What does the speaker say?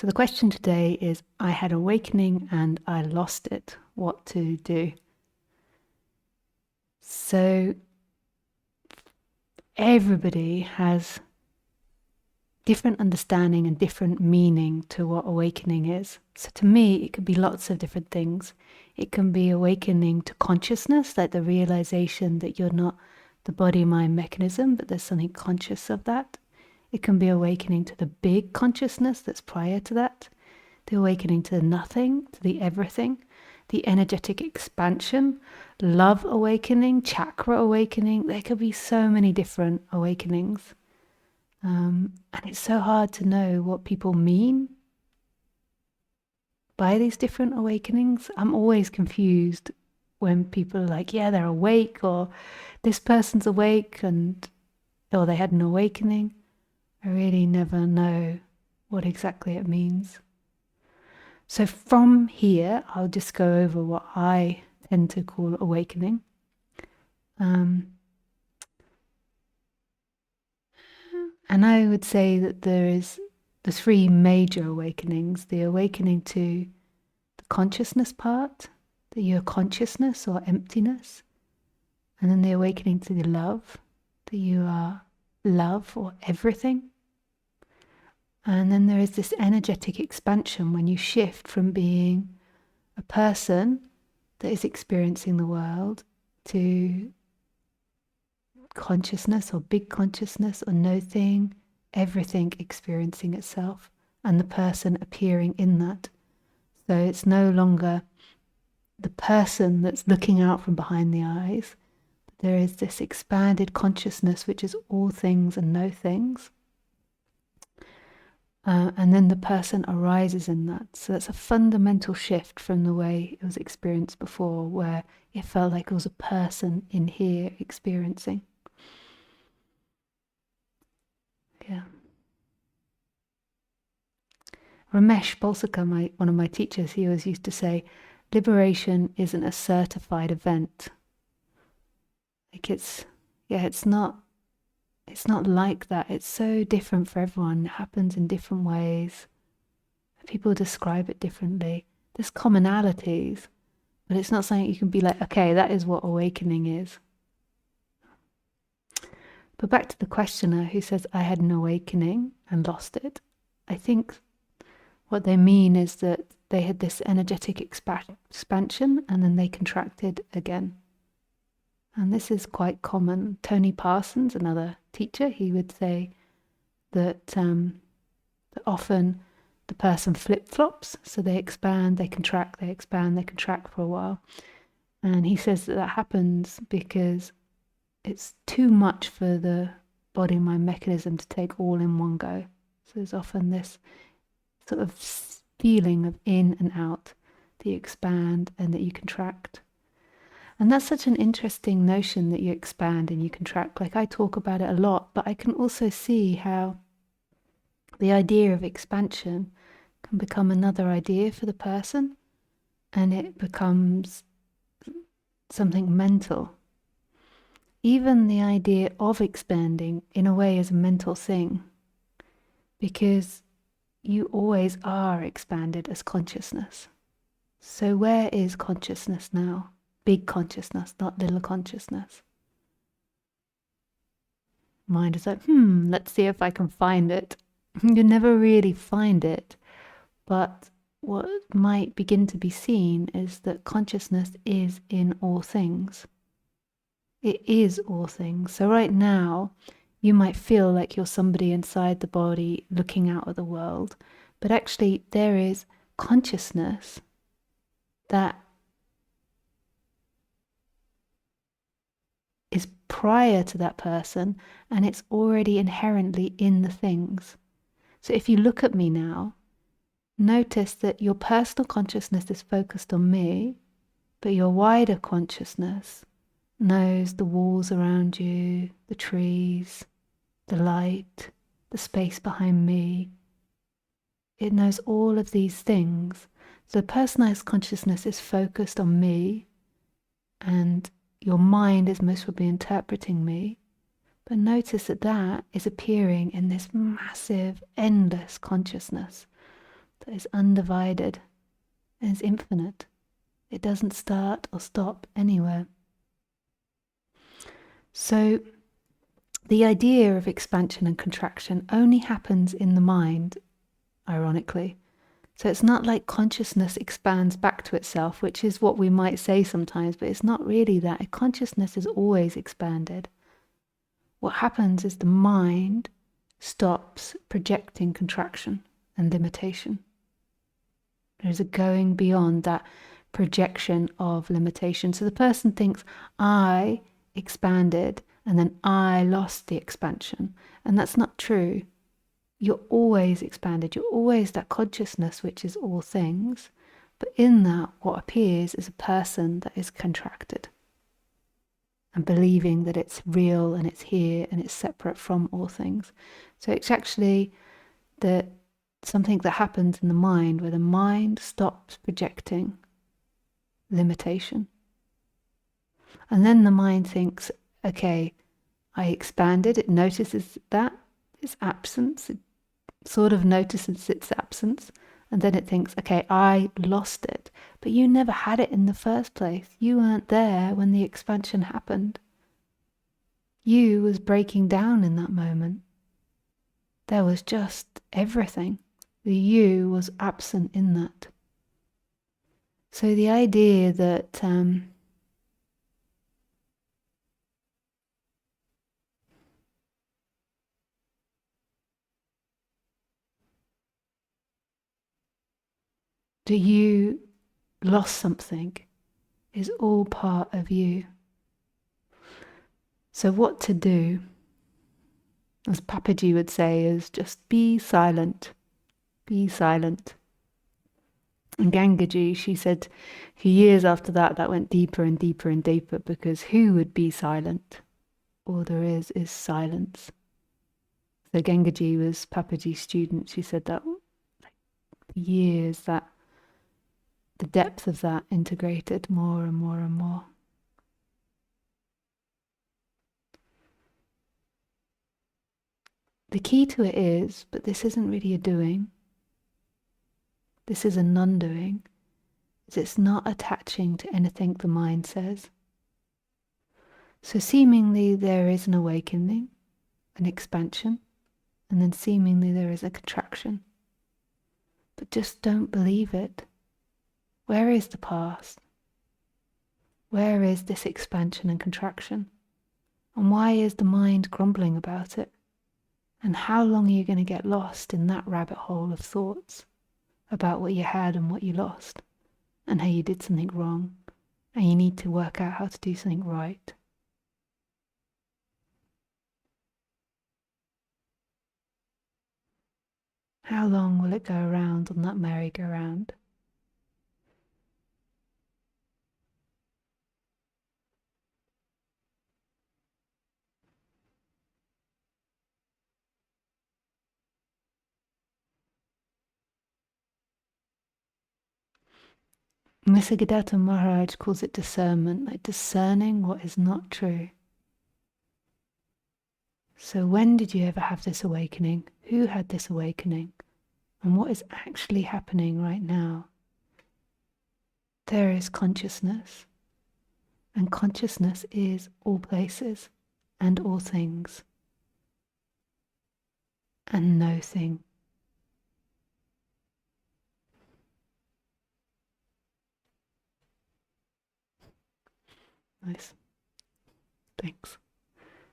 So the question today is, I had awakening and I lost it. What to do? So everybody has different understanding and different meaning to what awakening is. So to me, it could be lots of different things. It can be awakening to consciousness, like the realization that you're not the body-mind mechanism, but there's something conscious of that. It can be awakening to the big consciousness that's prior to that. The awakening to the nothing, to the everything, the energetic expansion, love awakening, chakra awakening. There could be so many different awakenings. And it's so hard to know what people mean by these different awakenings. I'm always confused when people are like, yeah, they're awake, or this person's awake, or they had an awakening. I really never know what exactly it means. So from here, I'll just go over what I tend to call awakening. And I would say that there is the three major awakenings: the awakening to the consciousness part, that you're consciousness or emptiness, and then the awakening to the love, that you are love or everything. And then there is this energetic expansion when you shift from being a person that is experiencing the world to consciousness or big consciousness or no thing, everything experiencing itself, and the person appearing in that. So it's no longer the person that's looking out from behind the eyes. There is this expanded consciousness which is all things and no things. And then the person arises in that. So that's a fundamental shift from the way it was experienced before, where it felt like it was a person in here experiencing. Yeah. Ramesh Balsakar, one of my teachers, he always used to say, liberation isn't a certified event. Like it's not like that. It's so different for everyone. It happens in different ways. People describe it differently. There's commonalities, but it's not something you can be like, okay, that is what awakening is. But back to the questioner who says, I had an awakening and lost it. I think what they mean is that they had this energetic expansion and then they contracted again. And this is quite common. Tony Parsons, another teacher, he would say that, that often the person flip-flops. So they expand, they contract, they expand, they contract for a while. And he says that happens because it's too much for the body-mind mechanism to take all in one go. So there's often this sort of feeling of in and out, that you expand and that you contract. And that's such an interesting notion, that you expand and you contract. Like, I talk about it a lot, but I can also see how the idea of expansion can become another idea for the person, and it becomes something mental. Even the idea of expanding, in a way, is a mental thing, because you always are expanded as consciousness. So where is consciousness now? Big consciousness, not little consciousness. Mind is like, let's see if I can find it. You never really find it, but what might begin to be seen is that consciousness is in all things. It is all things. So right now, you might feel like you're somebody inside the body looking out at the world, but actually there is consciousness that is prior to that person, and it's already inherently in the things. So if you look at me now, notice that your personal consciousness is focused on me, but your wider consciousness knows the walls around you, the trees, the light, the space behind me. It knows all of these things. So the personalized consciousness is focused on me, and your mind is most probably interpreting me. But notice that that is appearing in this massive, endless consciousness. that is undivided and is infinite. It doesn't start or stop anywhere. So the idea of expansion and contraction only happens in the mind, ironically. So it's not like consciousness expands back to itself, which is what we might say sometimes, but it's not really that. Consciousness is always expanded. What happens is the mind stops projecting contraction and limitation. There's a going beyond that projection of limitation. So the person thinks, I expanded and then I lost the expansion. And that's not true. You're always expanded. You're always that consciousness which is all things. But in that, what appears is a person that is contracted and believing that it's real and it's here and it's separate from all things. So it's actually something that happens in the mind where the mind stops projecting limitation. And then the mind thinks, okay, I expanded. It notices that its absence. It sort of notices its absence. And then it thinks, okay, I lost it. But you never had it in the first place. You weren't there when the expansion happened. You was breaking down in that moment. There was just everything. The you was absent in that. So the idea that you lost something is all part of you. So what to do, as Papaji would say, is just be silent. Be silent. And Gangaji, she said, for years after that, that went deeper and deeper and deeper, because who would be silent? All there is silence. So Gangaji was Papaji's student. She said that for years, that the depth of that integrated more and more and more. The key to it is, but this isn't really a doing, this is a non-doing, is it's not attaching to anything the mind says. So seemingly there is an awakening, an expansion, and then seemingly there is a contraction. But just don't believe it. Where is the past? Where is this expansion and contraction? And why is the mind grumbling about it? And how long are you going to get lost in that rabbit hole of thoughts about what you had and what you lost, and how you did something wrong, and you need to work out how to do something right? How long will it go around on that merry-go-round? Nisargadatta Maharaj calls it discernment, like discerning what is not true. So when did you ever have this awakening? Who had this awakening? And what is actually happening right now? There is consciousness, and consciousness is all places and all things, and no thing. Nice. Thanks.